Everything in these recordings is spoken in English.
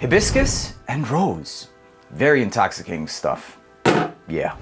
hibiscus and rose. Very intoxicating stuff. Yeah.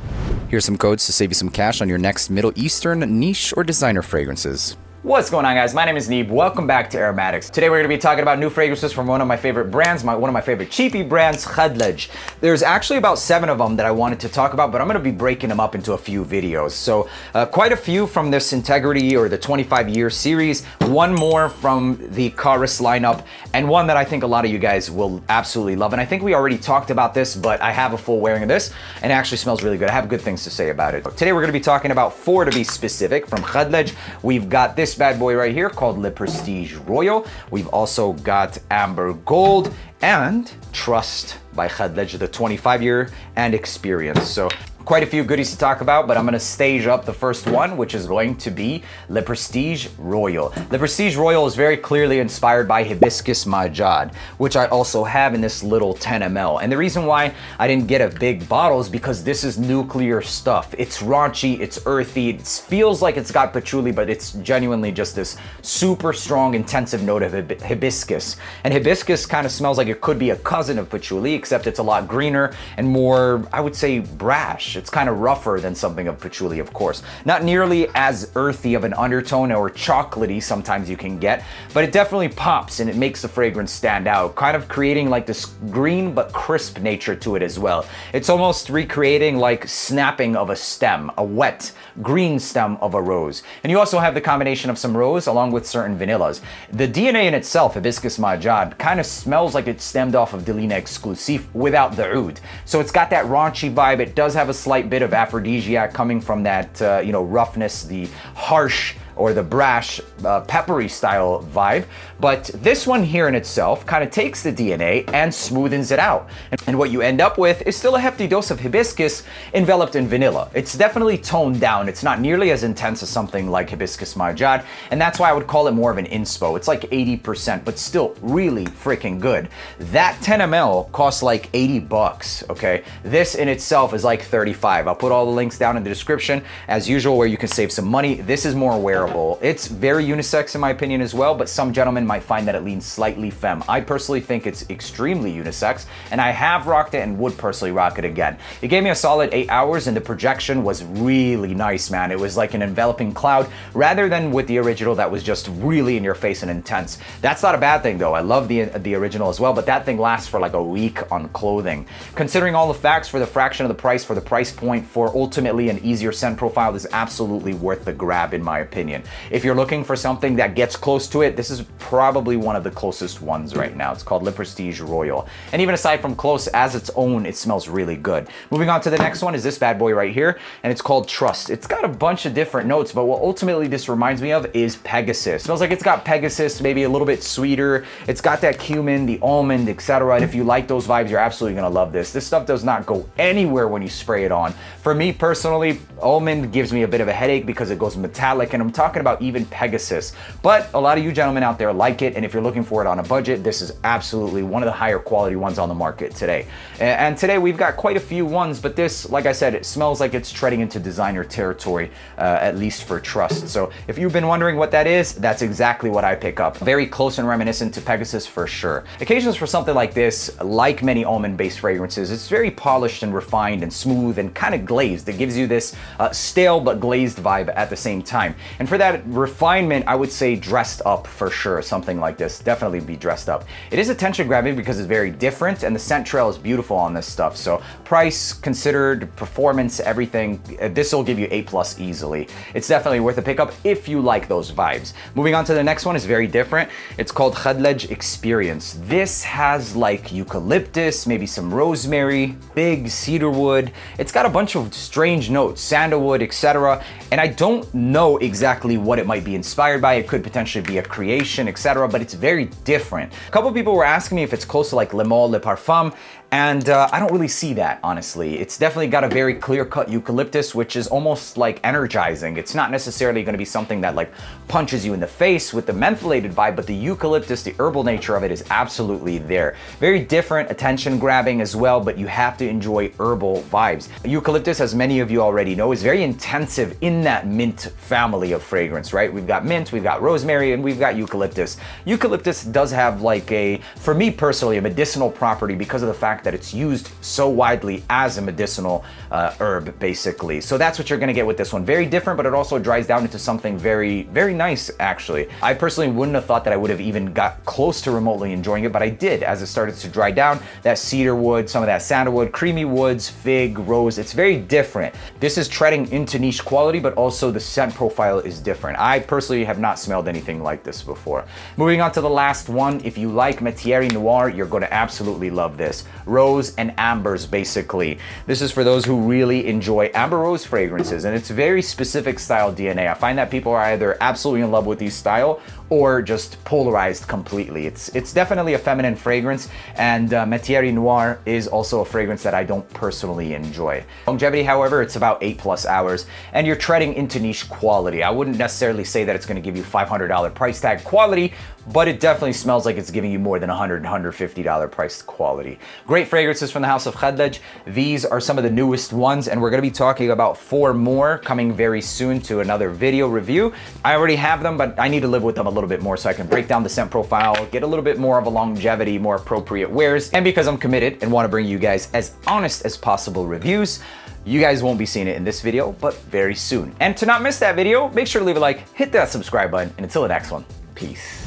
Here's some codes to save you some cash on your next Middle Eastern niche or designer fragrances. What's going on, guys? My name is Neeb. Welcome back to AROMATIX. Today we're going to be talking about new fragrances from one of my favorite brands, one of my favorite cheapy brands, Khadlaj. There's actually about 7 of them that I wanted to talk about, but I'm going to be breaking them up into a few videos. So quite a few from this Integrity or the 25-year series, one more from the Chorus lineup, and one that I think a lot of you guys will absolutely love. And I think we already talked about this, but I have a full wearing of this, and it actually smells really good. I have good things to say about it. Today we're going to be talking about 4 to be specific from Khadlaj. We've got this bad boy right here called Le Prestige Royal. We've also got Amber Gold and Trust by Khadlaj, the 25-year and Experience. So quite a few goodies to talk about, but I'm going to stage up the first one, which is going to be Le Prestige Royal. Le Prestige Royal is very clearly inspired by Hibiscus Majad, which I also have in this little 10 ml. And the reason why I didn't get a big bottle is because this is nuclear stuff. It's raunchy, it's earthy, it feels like it's got patchouli, but it's genuinely just this super strong, intensive note of hibiscus. And hibiscus kind of smells like it could be a cousin of patchouli, except it's a lot greener and more, I would say, brash. It's kind of rougher than something of patchouli, of course. Not nearly as earthy of an undertone or chocolatey sometimes you can get, but it definitely pops and it makes the fragrance stand out, kind of creating like this green but crisp nature to it as well. It's almost recreating like snapping of a stem, a wet green stem of a rose. And you also have the combination of some rose along with certain vanillas. The DNA in itself, Hibiscus Majad, kind of smells like it stemmed off of Delina Exclusive without the oud. So it's got that raunchy vibe. It does have a slight bit of aphrodisiac coming from that, roughness, the harsh or the brash, peppery style vibe. But this one here in itself kind of takes the DNA and smoothens it out. And what you end up with is still a hefty dose of hibiscus enveloped in vanilla. It's definitely toned down. It's not nearly as intense as something like Hibiscus Majad, and that's why I would call it more of an inspo. It's like 80%, but still really freaking good. That 10 ml costs like 80 bucks, okay? This in itself is like 35. I'll put all the links down in the description, as usual, where you can save some money. This is more wearable. It's very unisex in my opinion as well, but some gentlemen might find that it leans slightly femme. I personally think it's extremely unisex, and I have rocked it and would personally rock it again. It gave me a solid 8 hours, and the projection was really nice, man. It was like an enveloping cloud, rather than with the original that was just really in your face and intense. That's not a bad thing though. I love the original as well, but that thing lasts for like a week on clothing. Considering all the facts, for the fraction of the price, for the price point, for ultimately an easier scent profile, this is absolutely worth the grab in my opinion. If you're looking for something that gets close to it, this is probably one of the closest ones right now. It's called Le Prestige Royal. And even aside from close as its own, it smells really good. Moving on to the next one is this bad boy right here, and it's called Trust. It's got a bunch of different notes, but what ultimately this reminds me of is Pegasus. It smells like it's got Pegasus, maybe a little bit sweeter. It's got that cumin, the almond, etc. And if you like those vibes, you're absolutely gonna love this. This stuff does not go anywhere when you spray it on. For me personally, almond gives me a bit of a headache because it goes metallic, and I'm talking about even Pegasus. But a lot of you gentlemen out there like it, and if you're looking for it on a budget, this is absolutely one of the higher quality ones on the market today. And today we've got quite a few ones, but this, like I said, it smells like it's treading into designer territory, at least for Trust. So if you've been wondering what that is, that's exactly what I pick up. Very close and reminiscent to Pegasus for sure. Occasions for something like this, like many almond-based fragrances, it's very polished and refined and smooth and kind of glazed. It gives you this stale but glazed vibe at the same time. And for that refinement, I would say dressed up for sure. Something like this, definitely be dressed up. It is attention grabbing because it's very different, and the scent trail is beautiful on this stuff. So price considered, performance, everything, this will give you A+ easily. It's definitely worth a pickup if you like those vibes. Moving on to the next one is very different. It's called Khadlaj Experience. This has like eucalyptus, maybe some rosemary, big cedarwood. It's got a bunch of strange notes, sandalwood, etc. And I don't know exactly what it might be inspired by. It could potentially be a creation, etc., but it's very different. A couple people were asking me if it's close to like Le Male Le Parfum, And I don't really see that, honestly. It's definitely got a very clear-cut eucalyptus, which is almost like energizing. It's not necessarily going to be something that like punches you in the face with the mentholated vibe, but the eucalyptus, the herbal nature of it is absolutely there. Very different, attention-grabbing as well, but you have to enjoy herbal vibes. Eucalyptus, as many of you already know, is very intensive in that mint family of fragrance, right? We've got mint, we've got rosemary, and we've got eucalyptus. Eucalyptus does have like for me personally, a medicinal property because of the fact that it's used so widely as a medicinal herb, basically. So that's what you're gonna get with this one. Very different, but it also dries down into something very, very nice, actually. I personally wouldn't have thought that I would have even got close to remotely enjoying it, but I did as it started to dry down. That cedar wood, some of that sandalwood, creamy woods, fig, rose, it's very different. This is treading into niche quality, but also the scent profile is different. I personally have not smelled anything like this before. Moving on to the last one, if you like Métier Noir, you're gonna absolutely love this. Rose and ambers, basically. This is for those who really enjoy amber rose fragrances, and it's very specific style DNA. I find that people are either absolutely in love with these style or just polarized completely. It's definitely a feminine fragrance, and Métier Noir is also a fragrance that I don't personally enjoy. Longevity, however, it's about 8+ hours, and you're treading into niche quality. I wouldn't necessarily say that it's gonna give you $500 price tag quality, but it definitely smells like it's giving you more than $100, $150 price quality. Great fragrances from the house of Khadlaj. These are some of the newest ones, and we're gonna be talking about 4 more coming very soon to another video review. I already have them, but I need to live with them a little bit more so I can break down the scent profile, get a little bit more of a longevity, more appropriate wears, and because I'm committed and wanna bring you guys as honest as possible reviews, you guys won't be seeing it in this video, but very soon. And to not miss that video, make sure to leave a like, hit that subscribe button, and until the next one, peace.